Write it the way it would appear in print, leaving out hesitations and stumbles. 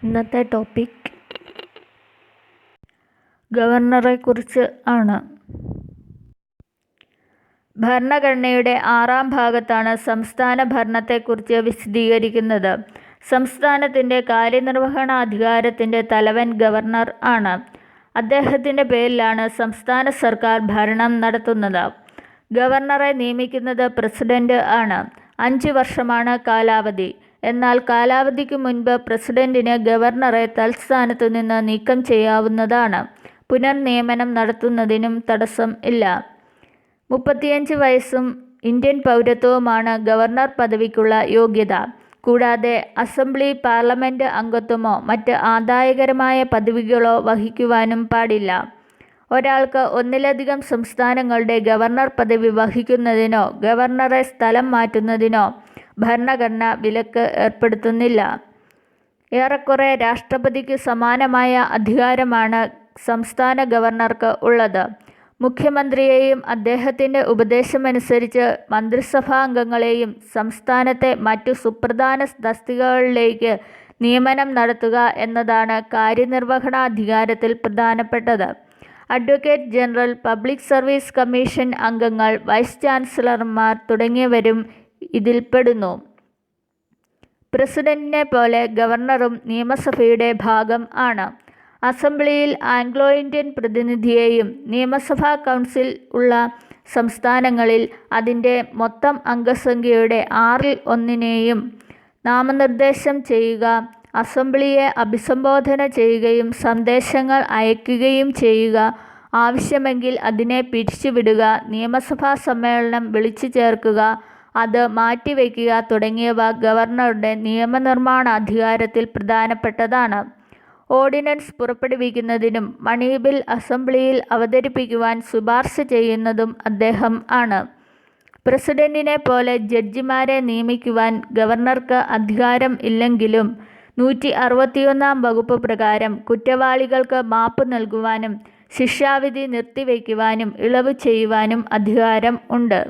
ഇന്നത്തെ ടോപ്പിക് ഗവർണറെക്കുറിച്ച് ആണ്. ഭരണഘടനയുടെ 6-ാം ഭാഗത്താണ് സംസ്ഥാന ഭരണത്തെക്കുറിച്ച് വിശദീകരിക്കുന്നത്. സംസ്ഥാനത്തിൻ്റെ കാര്യനിർവഹണാധികാരത്തിൻ്റെ തലവൻ ഗവർണർ ആണ്. അദ്ദേഹത്തിൻ്റെ പേരിലാണ് സംസ്ഥാന സർക്കാർ ഭരണം നടത്തുന്നത്. ഗവർണറെ നിയമിക്കുന്നത് പ്രസിഡന്റ് ആണ്. 5 വർഷമാണ് കാലാവധി. എന്നാൽ കാലാവധിക്ക് മുൻപ് പ്രസിഡന്റിന് ഗവർണറെ തൽസ്ഥാനത്തു നിന്ന് നീക്കം ചെയ്യാവുന്നതാണ്. പുനർനിയമനം നടത്തുന്നതിനും തടസ്സം ഇല്ല. 35 വയസ്സും ഇന്ത്യൻ പൗരത്വവുമാണ് ഗവർണർ പദവിക്കുള്ള യോഗ്യത. കൂടാതെ അസംബ്ലി, പാർലമെന്റ് അംഗത്വമോ മറ്റ് ആദായകരമായ പദവികളോ വഹിക്കുവാനും പാടില്ല. ഒരാൾക്ക് ഒന്നിലധികം സംസ്ഥാനങ്ങളുടെ ഗവർണർ പദവി വഹിക്കുന്നതിനോ ഗവർണറെ സ്ഥലം മാറ്റുന്നതിനോ ഭരണഘടന വിലക്ക് ഏർപ്പെടുത്തുന്നില്ല. ഏറെക്കുറെ രാഷ്ട്രപതിക്ക് സമാനമായ അധികാരമാണ് സംസ്ഥാന ഗവർണർക്ക് ഉള്ളത്. മുഖ്യമന്ത്രിയെയും അദ്ദേഹത്തിൻ്റെ ഉപദേശമനുസരിച്ച് മന്ത്രിസഭാംഗങ്ങളെയും സംസ്ഥാനത്തെ മറ്റു സുപ്രധാന തസ്തികകളിലേക്ക് നിയമനം നടത്തുക എന്നതാണ് കാര്യനിർവഹണാധികാരത്തിൽ പ്രധാനപ്പെട്ടത്. Advocate general, public service commission അംഗങ്ങൾ, വൈസ് ചാൻസലർമാർ തുടങ്ങിയവരും ഇതിൽപ്പെടുന്നു. പ്രസിഡന്റിനെ പോലെ ഗവർണറും നിയമസഭയുടെ ഭാഗം ആണ്. അസംബ്ലിയിൽ ആംഗ്ലോ ഇന്ത്യൻ പ്രതിനിധിയെയും നിയമസഭാ കൗൺസിൽ ഉള്ള സംസ്ഥാനങ്ങളിൽ അതിൻ്റെ മൊത്തം അംഗസംഖ്യയുടെ 1/6 നാമനിർദ്ദേശം ചെയ്യുക, അസംബ്ലിയെ അഭിസംബോധന ചെയ്യുകയും സന്ദേശങ്ങൾ അയക്കുകയും ചെയ്യുക, ആവശ്യമെങ്കിൽ അതിനെ പിരിച്ചുവിടുക, നിയമസഭാ സമ്മേളനം വിളിച്ചു ചേർക്കുക, അത് മാറ്റിവെക്കുക തുടങ്ങിയവ ഗവർണറുടെ നിയമനിർമ്മാണാധികാരത്തിൽ പ്രധാനപ്പെട്ടതാണ്. ഓർഡിനൻസ് പുറപ്പെടുവിക്കുന്നതിനും മണി ബിൽ അസംബ്ലിയിൽ അവതരിപ്പിക്കുവാൻ ശുപാർശ ചെയ്യുന്നതും അദ്ദേഹം ആണ്. പ്രസിഡന്റിനെ പോലെ ജഡ്ജിമാരെ നിയമിക്കുവാൻ ഗവർണർക്ക് അധികാരം ഇല്ലെങ്കിലും 161-ാം വകുപ്പ് പ്രകാരം കുറ്റവാളികൾക്ക് മാപ്പ് നൽകുവാനും ശിക്ഷാവിധി നിർത്തിവെക്കുവാനും ഇളവ് ചെയ്യുവാനും അധികാരം ഉണ്ട്.